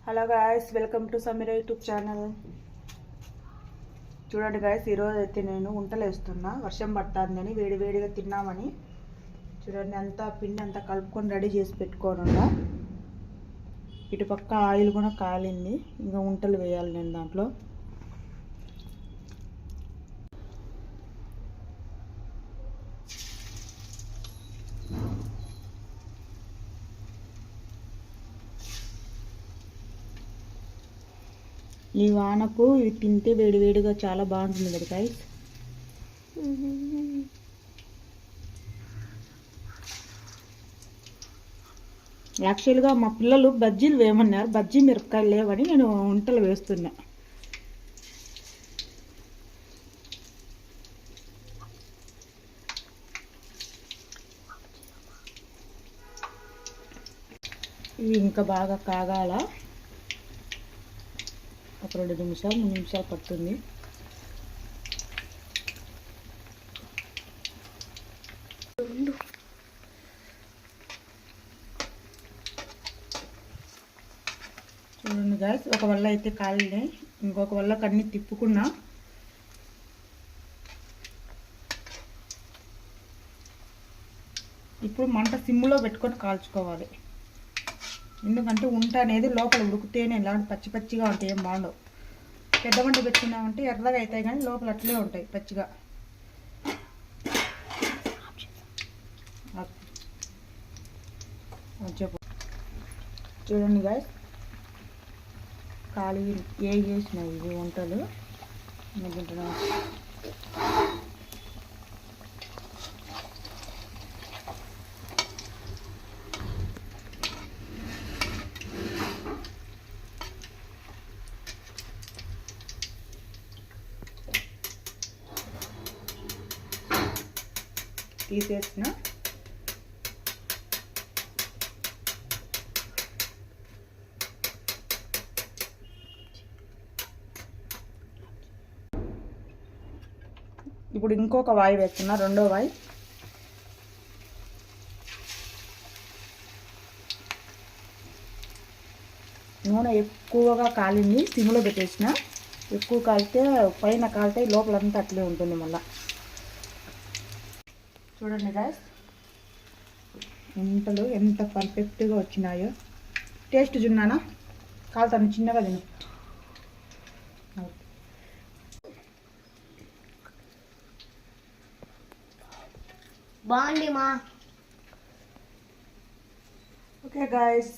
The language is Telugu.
Hello guys, welcome to Sameera YouTube channel. చూడండి గాయస్, ఈరోజు అయితే నేను వంటలు వేస్తున్నా. వర్షం పడుతుందని వేడివేడిగా తిన్నామని చూడండి, అంతా పిండి అంతా కలుపుకొని రెడీ చేసి పెట్టుకోనున్నా. ఇటుపక్క ఆయిల్ కూడా కాలింది, ఇంకా వంటలు వేయాలి నేను దాంట్లో. ఈ వానకు ఇవి తింటే వేడివేడిగా చాలా బాగుంటుంది కదా గాయస్. యాక్చువల్గా మా పిల్లలు బజ్జీలు వేయమన్నారు, బజ్జీ మిరపకాయలు లేవని నేను వంటలు వేస్తున్నా. ఇవి ఇంకా బాగా కాగాల, ఒక 2 నిమిషాలు 3 నిమిషాలు పడుతుంది. చూడండి గాయస్, ఒక వల్ల అయితే కాలినాయి, ఇంకొక వల్ల కన్నీ తిప్పుకున్నా. ఇప్పుడు మంట సిమ్లో పెట్టుకొని కాల్చుకోవాలి, ఎందుకంటే ఉంట అనేది లోపల ఉడికితేనే ఇలాంటి పచ్చి పచ్చిగా ఉంటాయి, ఏం బాగుండవు. పెద్ద మంట పెట్టుకున్నామంటే ఎర్రగా అవుతాయి, కానీ లోపల అట్లే ఉంటాయి పచ్చిగా. చూడండి గాయస్, ఖాళీ చేసినాయి ఇవి వంటలు అనుకుంటున్నా. తీసేసిన ఇప్పుడు ఇంకొక వాయి వేస్తున్నా, రెండో వాయి. నూనె ఎక్కువగా కాలింది, సిమ్లో పెట్టేసిన. ఎక్కువ కాలితే పైన కాలితే లోపలంతా అట్లే ఉంటుంది మళ్ళా. చూడండి గాయస్, వంటలు ఎంత పర్ఫెక్ట్గా వచ్చినాయో. టేస్ట్ చూన్నానా, కాలుతాను, చిన్నగా తిను. బాగుంది మా. Okay guys,